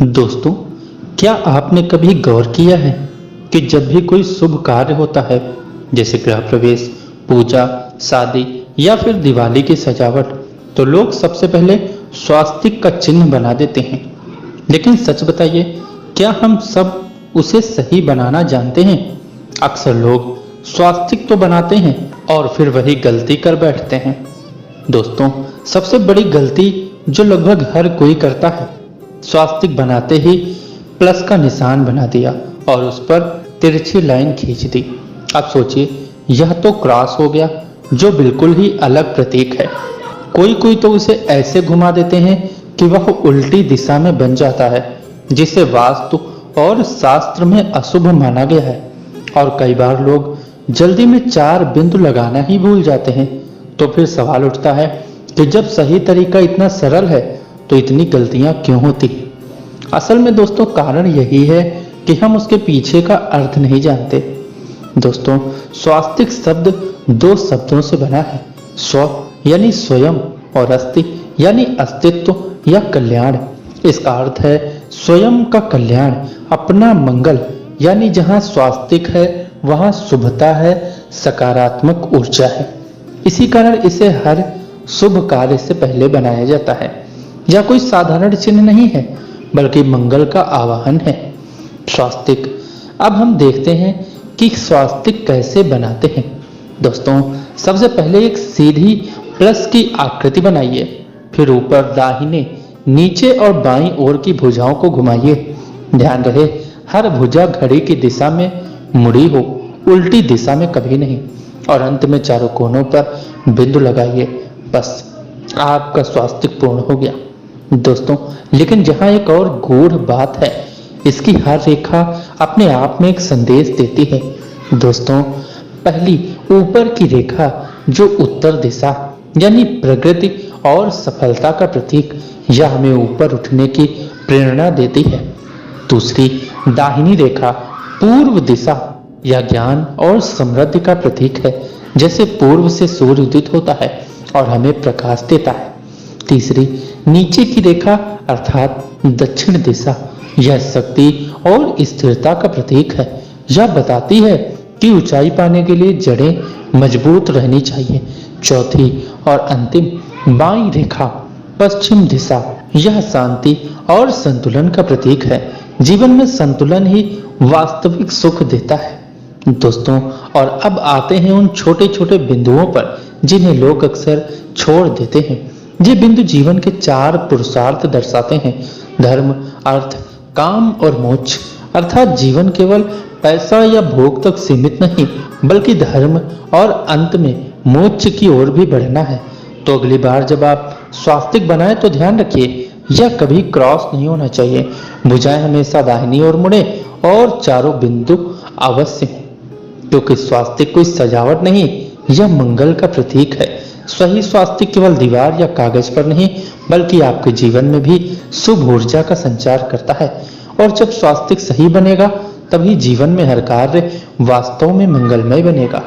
दोस्तों, क्या आपने कभी गौर किया है कि जब भी कोई शुभ कार्य होता है, जैसे गृह प्रवेश, पूजा, शादी या फिर दिवाली की सजावट, तो लोग सबसे पहले स्वास्तिक का चिन्ह बना देते हैं। लेकिन सच बताइए, क्या हम सब उसे सही बनाना जानते हैं? अक्सर लोग स्वास्तिक तो बनाते हैं और फिर वही गलती कर बैठते हैं। दोस्तों, सबसे बड़ी गलती जो लगभग हर कोई करता है, स्वास्तिक बनाते ही प्लस का निशान बना दिया और उस पर तिरछी लाइन खींच दी। अब सोचिए, यह तो क्रॉस हो गया, जो बिल्कुल ही अलग प्रतीक है। कोई कोई तो उसे ऐसे घुमा देते हैं कि वह उल्टी दिशा में बन जाता है, जिसे वास्तु और शास्त्र में अशुभ माना गया है। और कई बार लोग जल्दी में 4 बिंदु लगाना ही भूल जाते हैं। तो फिर सवाल उठता है कि जब सही तरीका इतना सरल है तो इतनी गलतियां क्यों होती? असल में दोस्तों, कारण यही है कि हम उसके पीछे का अर्थ नहीं जानते। दोस्तों, स्वास्तिक शब्द 2 शब्दों से बना है। स्व यानी स्वयं और अस्ति यानी अस्तित्व या कल्याण। इसका अर्थ है स्वयं का कल्याण, अपना मंगल। यानी जहां स्वास्तिक है वहां शुभता है, सकारात्मक ऊर्जा है। इसी कारण इसे हर शुभ कार्य से पहले बनाया जाता है। यह कोई साधारण चिन्ह नहीं है, बल्कि मंगल का आवाहन है। स्वास्तिक। अब हम देखते हैं कि स्वास्तिक कैसे बनाते हैं। दोस्तों, सबसे पहले एक सीधी प्लस की आकृति बनाइए। फिर ऊपर दाहिने, नीचे और बाईं ओर की भुजाओं को घुमाइए। ध्यान रहे, हर भुजा घड़ी की दिशा में मुड़ी हो, उल्टी दिशा में कभी नहीं। और अंत में चारों कोनों पर बिंदु लगाइए। बस, आपका स्वास्तिक पूर्ण हो गया। दोस्तों, लेकिन जहां एक और गूढ़ बात है, इसकी हर रेखा अपने आप में एक संदेश देती है। दोस्तों, पहली ऊपर की रेखा जो उत्तर दिशा यानी प्रगति और सफलता का प्रतीक, यह हमें ऊपर उठने की प्रेरणा देती है। दूसरी दाहिनी रेखा पूर्व दिशा यह ज्ञान और समृद्धि का प्रतीक है, जैसे पूर्व से सूर्य उदित होता है और हमें प्रकाश देता है। तीसरी नीचे की रेखा अर्थात दक्षिण दिशा, यह शक्ति और स्थिरता का प्रतीक है। यह बताती है कि ऊंचाई पाने के लिए जड़ें मजबूत रहनी चाहिए। चौथी और अंतिम बाईं रेखा पश्चिम दिशा, यह शांति और संतुलन का प्रतीक है। जीवन में संतुलन ही वास्तविक सुख देता है। दोस्तों, और अब आते हैं उन छोटे छोटे बिंदुओं पर जिन्हें लोग अक्सर छोड़ देते हैं। ये बिंदु जीवन के 4 पुरुषार्थ दर्शाते हैं: धर्म, अर्थ, काम और मोक्ष। अर्थात जीवन केवल पैसा या भोग तक सीमित नहीं, बल्कि धर्म और अंत में मोक्ष की ओर भी बढ़ना है। तो अगली बार जब आप स्वास्तिक बनाएं तो ध्यान रखिए, यह कभी क्रॉस नहीं होना चाहिए। भुजाएं हमेशा दाहिनी ओर मुड़े और चारों बिंदु अवश्य हों, क्योंकि स्वास्तिक कोई सजावट नहीं, यह मंगल का प्रतीक है। सही स्वास्तिक केवल दीवार या कागज पर नहीं, बल्कि आपके जीवन में भी शुभ ऊर्जा का संचार करता है। और जब स्वास्तिक सही बनेगा, तभी जीवन में हर कार्य वास्तव में मंगलमय बनेगा।